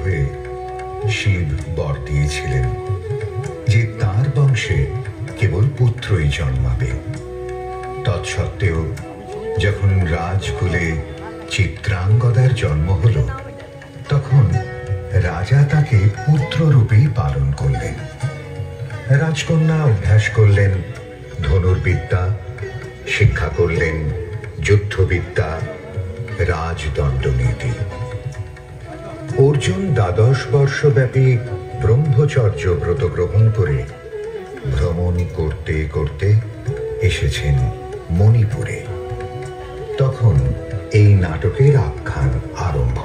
হয়ে শিব বর দিয়েছিলেন যে তার বংশে কেবল পুত্রই জন্মাবে। তৎসত্ত্বেও যখন রাজকুলে চিত্রাঙ্গদার জন্ম হল, তখন রাজা তাকে পুত্ররূপেই পালন করলেন। রাজকন্যা অভ্যাস করলেন ধনুর্বিদ্যা, শিক্ষা করলেন যুদ্ধবিদ্যা, রাজদণ্ডনীতি। অর্জুন 12 বর্ষব্যাপী ব্রহ্মচর্য ব্রত গ্রহণ করে ভ্রমণ করতে করতে এসেছেন মণিপুরে। তখন এই নাটকের আখ্যান আরম্ভ।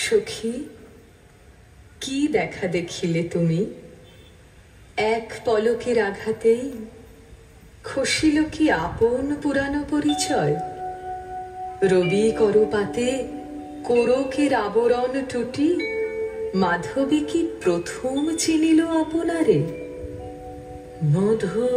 সখী, কি দেখা দেখিলে তুমি? এক পলকের আঘাতেই খসিল কি আপন পুরানো পরিচয়? রবি করপাতে কোরকের আবরণ টুটি মাধবী কি প্রথম চিনিল আপনারে? মধু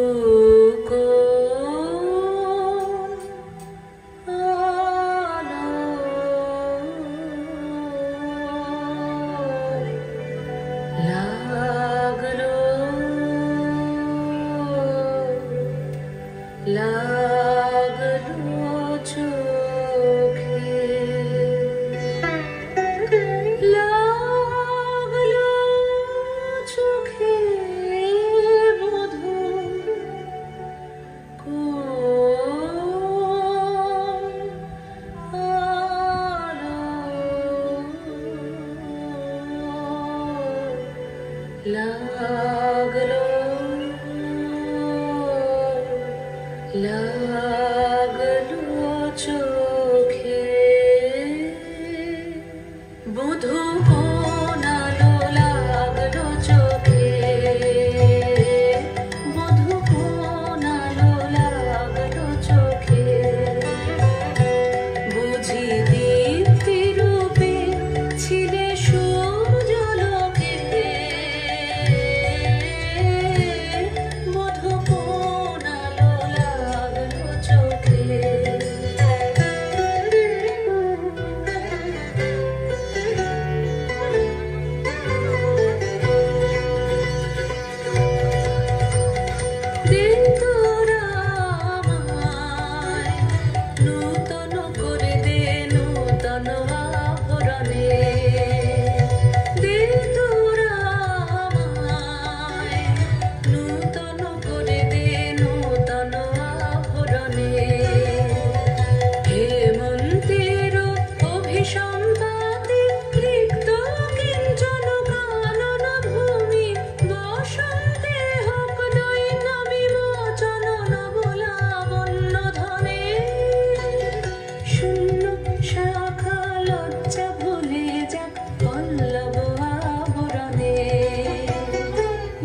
Cool. লাগলো লাগলো চোখে বধূ কোন আলো লাগলো চোখে বধূ কোন আলো লাগলো চোখে বুঝি দীপ্তি রূপে ছিলে সূর্যলোকে বধূ কোন আলো লাগলো চোখে দে তোরা আমায় নূতন করে দে নূতন আভরণে দে তোরা আমায় নূতন করে দে নূতন আভরণে হেমন্তের অভিসম্পাতে রিক্ত কিঞ্চন কানন ভূমি বসন্তে হোক দৈন্য বিমোচন নবলাবণ্য ধনে শূন্য শাখা লজ্জা ভুলে যাক পল্লব আবরণে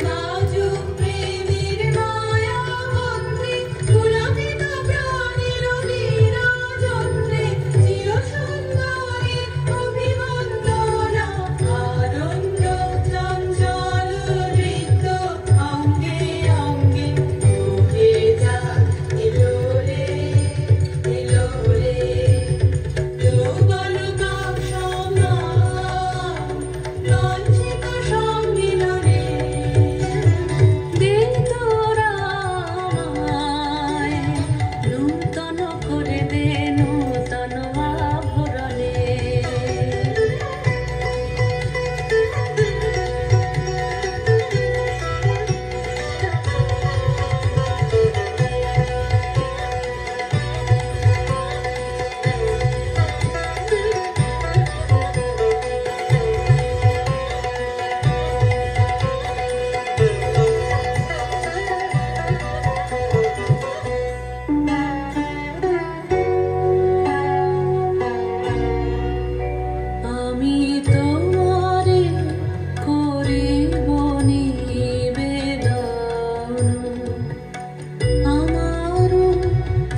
নাজুক প্রেমের মায়া মন্ত্রে পুলকিত প্রাণের বিরাজন্ত্রে চির সুন্দরের অভিবন্দনা আরণ্য চঞ্চল নৃত্য অঙ্গে অঙ্গে উঠে যাক এলোরে এলোরে যৌবন কাক্ষমা লাঞ্ছিত সম্মিলনে দে তোরা আমায় নূতন করে দে নূতন আভরণে আমি তোমারে করিব নিবেদন আমার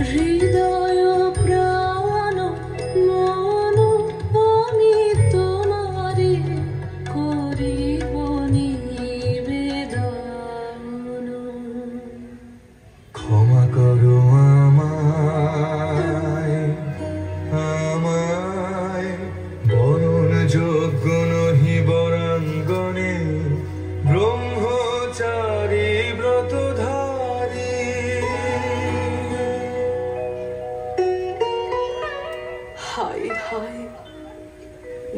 হৃদয় প্রাণ মন আমি তোমারে করিব নিবেদন ক্ষমা করো আমায় আমায় বরণ যোগ্য নহি বরাঙ্গনে ব্রহ্মচারী ব্রতধারী হায় হায়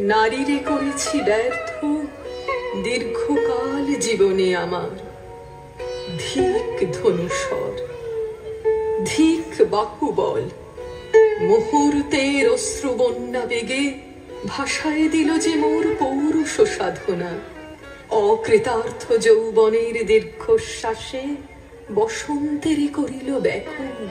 নারীরে করেছি ব্যর্থ দীর্ঘকাল জীবনে আমার ধিক ধনুষর ধিক বাহুবল মুহূর্তের অশ্রুবন্যা বেগে ভাষায় দিল যে মোর পৌরুষ সাধনা অকৃতার্থ যৌবনের দীর্ঘশ্বাসে বসন্তেরই করিল ব্যাকুল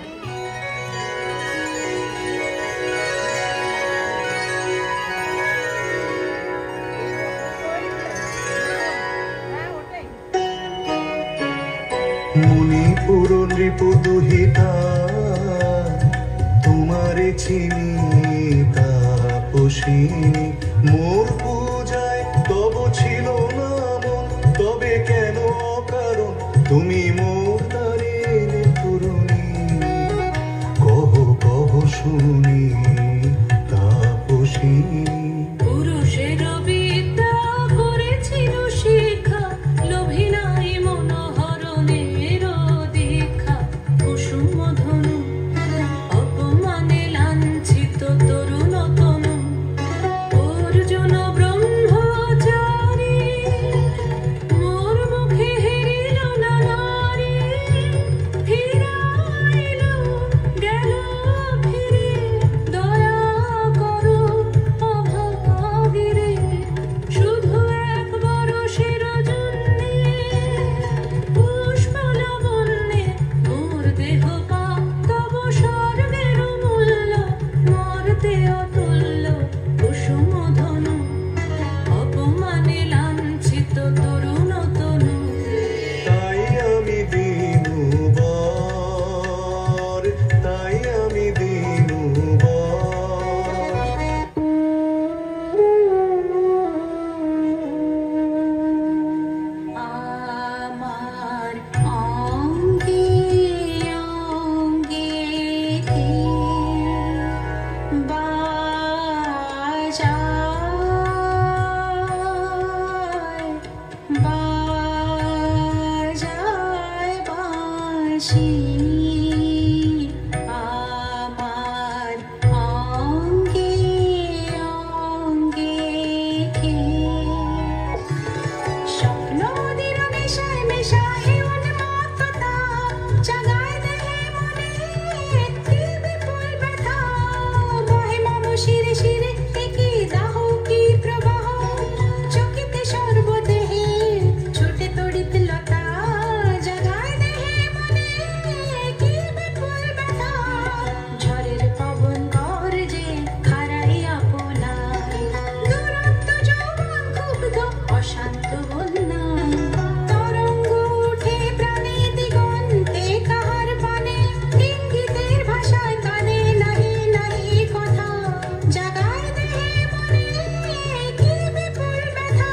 মুনিপুর নৃপু দুহিতা তোমারে চিনি তাপসিনী মোর পূজায় তব ছিল না মন তবে কেন অকারণ তুমি মোর তারিণী তরুণী কহ কহ শুনি তাপসিনী পুরুষের বিদ্যা করেছিল শিক্ষা লোভী নাই মনোহরণের দীক্ষা কুসুম ধনু অপমানে লাঞ্ছিত তরুণ তনু অর্জুন ব্রহ্মচারী মোর মুখে হেরিল না নারী ফিরাইল গেল ফিরে স্বপ্ন দিন নেশায় মেশায় উন্মত্ততা জাগায় দেহে মনে কি বিপুল ব্যথা বহে মম শিরে শিরে কি দাহ কি প্রবাহ চকিতে সর্বদেহে ছোটে তড়িৎ লতা জাগায় দেহে মনে কি বিপুল ব্যথা ঝড়ের পবন গর্জে হারাই আপনার দুরন্ত যৌবন ক্ষুব্ধ অশান্ত বন্যায় তরঙ্গ উঠে প্রাণে দিগন্তে কাহার পানে ইঙ্গিতের ভাষায় কানে নাহি নাহি কথা জাগায় দেহে মনে কি বিপুল ব্যথা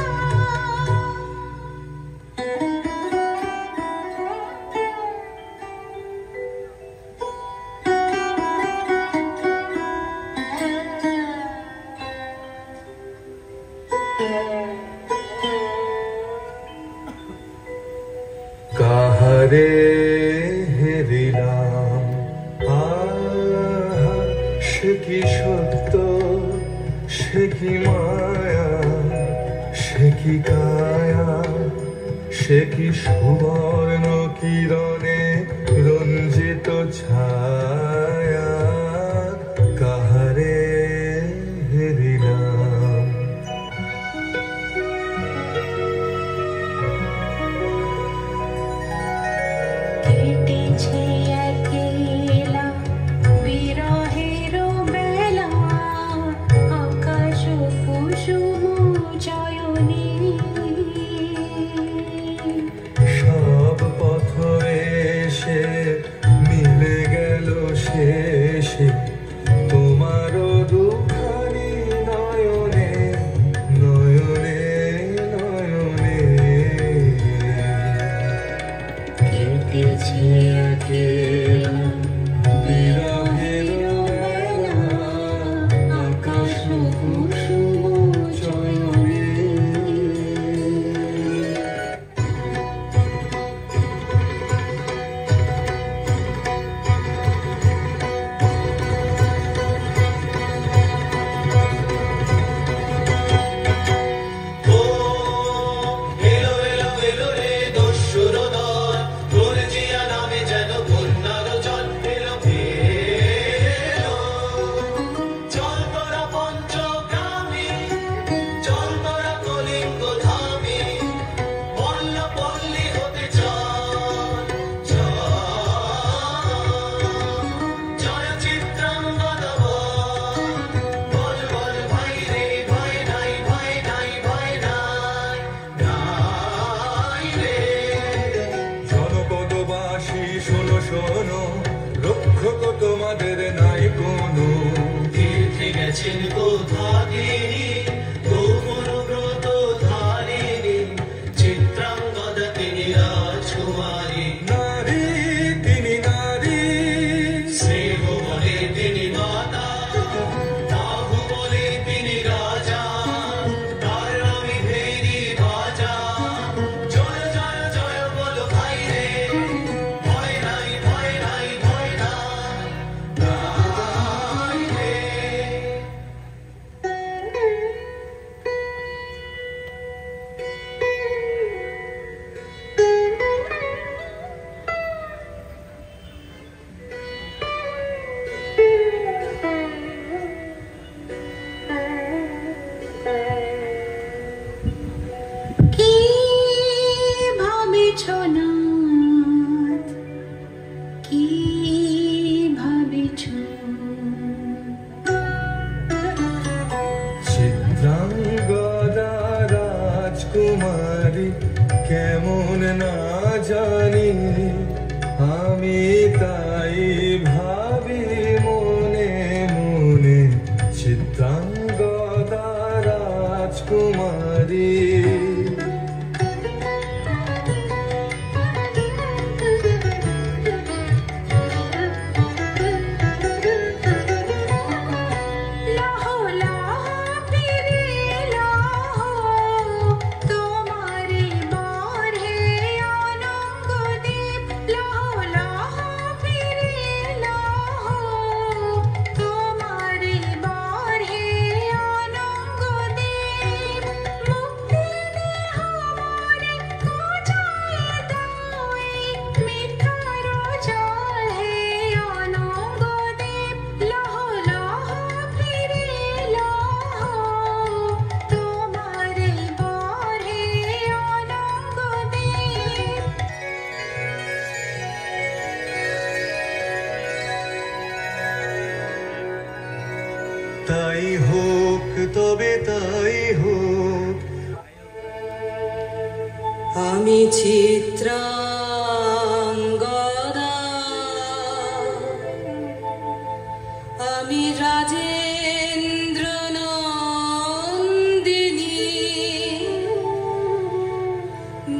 কাহারে হেরিলাম আহা সে কি সত্য সে কি মায়া সে কি কায়া সে কি সুবর্ণ কিরণে রঞ্জিত ছায়া কাহারে হেরিলাম কেটেছে একলা বিরহের বেলা আকাশ কুসুম চয়নে সব পথ এসে মিলে গেল শেষে তোমার দুখানি নয়নে নয়নে নয়নে কেটেছে একলা বিরহের বেলা আকাশ কুসুম চয়নে ও এলো এলো এলো রে দস্যুর দল গর্জিয়া নামে যেন বন্যার জল এলো এলো চল তোরা পঞ্চগ্রামে চল তোরা কলিঙ্গ ধামে পল্ল পল্লী হতে চল চল জয় চিত্রাঙ্গদা বল বল ভাই রে ভয় নাই ভয় নাই ভয় নাই নাই রে জনপদবাসী শোনো শোনো রক্ষক তোমাদের নাই কোনো তীর্থে গেছেন কোথাদিনী গোপন ব্রত ধারিণী চিত্রাঙ্গদা তিনি রাজকুমারী নারী তিনি নারী স্নেহ বলে তিনি মাতা বাহু বলে তিনি রাজা তার নামে ভেরি বাজা জয় জয় জয় বল ভাই রে ভয় নাই ভয় নাই ভয় নাই নাই রে কি ভাবিছ নাথ কি ভাবিছ চিত্রাঙ্গদা রাজকুমারী কেমন না জানি আমি তাই ভাবি মনে মনে চিত্রাঙ্গদা রাজকুমারী লাহ লাহ ফিরে লাহ তোমারে বারে অনঙ্গ দেব লাহ লাহ ফিরে লাহ তোমারে বারে অনঙ্গ দেব আমি চিত্রাঙ্গদা, আমি রাজেন্দ্র নন্দিনী,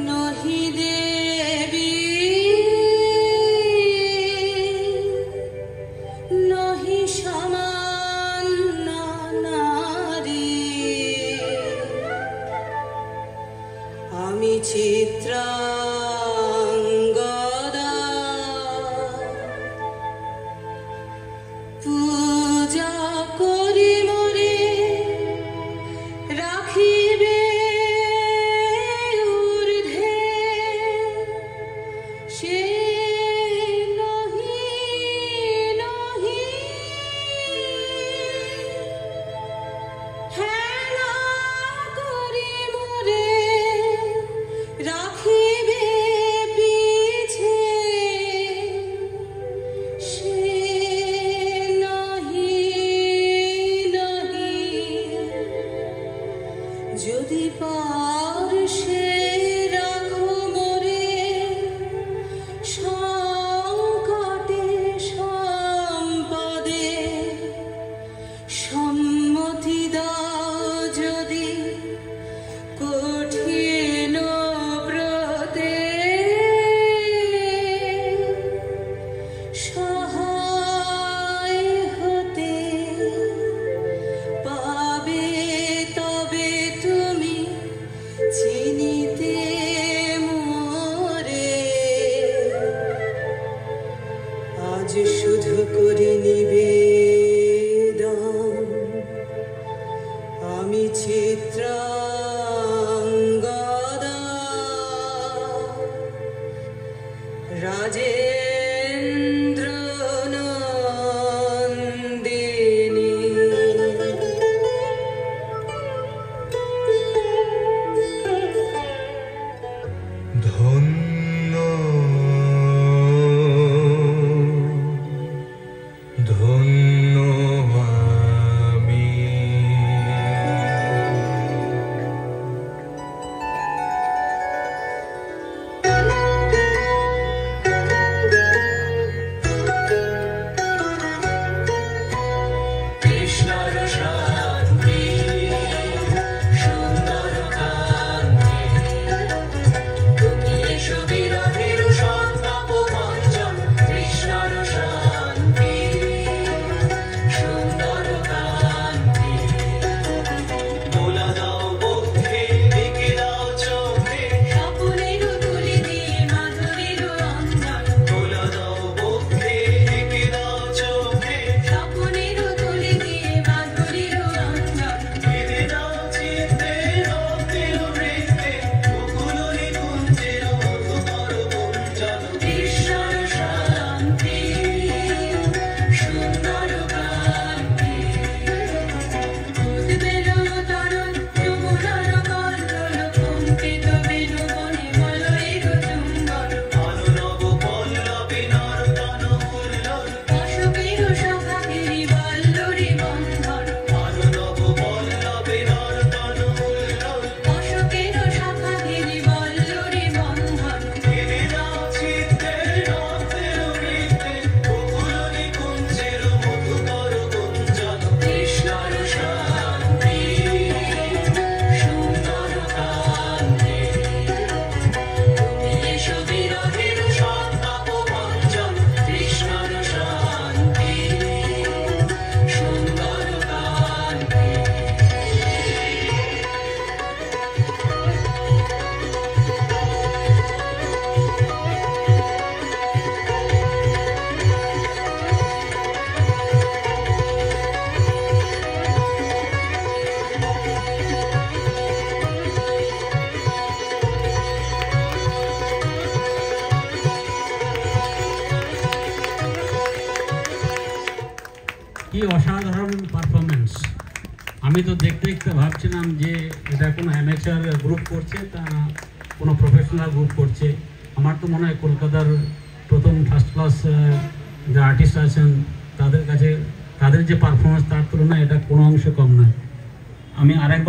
নহি দেবী নহি সামান্য নারী, আমি চিত্রাঙ্গদা, পূজা করি মোরে রাখিবে ঊর্ধ্বে, সে নহি নহি হেলা করি মোরে রাখিবে পিছে, সে নহি নহি যদি পার্শ্বে রাখো মোরে সংকটে সম্পদে, সম্মতি দাও যদি কঠিন ব্রতে, সহায় হতে পাবে তবে তুমি চিনিতে মোরে, আজ শুধু করি নিবেদন, আমি চিত্রাঙ্গদা, রাজেন্দ্র নন্দিনী। ধন্য ধন্য আমি, কৃষ্ণর শান্তি সুন্দর কান্তি, তুমি এসো বিরহের সন্তাপ ভঞ্জন, কৃষ্ণর শান্তি সুন্দর কান্তি, দোলা দাও বক্ষে এঁকে দাও চোখে, স্বপনের তুলি দিয়ে মাধুরীর রঞ্জন, দোলা দাও বক্ষে এঁকে দাও চোখে, স্বপনের তুলি দিয়ে মাধুরীর রঞ্জন, বেঁধে দাও চিত্তে রক্তের বৃত্তে, বকুল নিকুঞ্জের মধুকর গুঞ্জন, কৃষ্ণর শান্তি সুন্দর কান্তি, উদ্বেল তরুণ যমুনার কল্লোল, কম্পিত বেণুবনে মলয়ের চুম্বন, আননব পল্লবে নর্তন উল্লোল, অশোকের শাখাগিরি বল্লরী বন্ধন, আননব পল্লবে নর্তন উল্লোল, অশোকের শাখাগিরি বল্লরী বন্ধন, বেঁধে দাও চিত্তে রক্তের বৃত্তে, বকুল নিকুঞ্জের মধুকর গুঞ্জন, কৃষ্ণর শান্তি সুন্দর কান্তি, তুমি এসো বিরহের সন্তাপ ভঞ্জন, কৃষ্ণর শান্তি সুন্দর কান্তি। কি অসাধারণ পারফরমেন্স! আমি তো দেখতে দেখতে ভাবছিলাম যে এটা কোনো অ্যামেচার গ্রুপ করছে, তা কোনো প্রফেশনাল গ্রুপ করছে। আমার তো মনে হয় কলকাতার প্রথম ফার্স্ট ক্লাস যে আর্টিস্ট আছেন তাদের কাছে তাদের যে পারফরমেন্স তার তুলনায় এটা কোনো অংশে কম নয়। আমি আরেকবার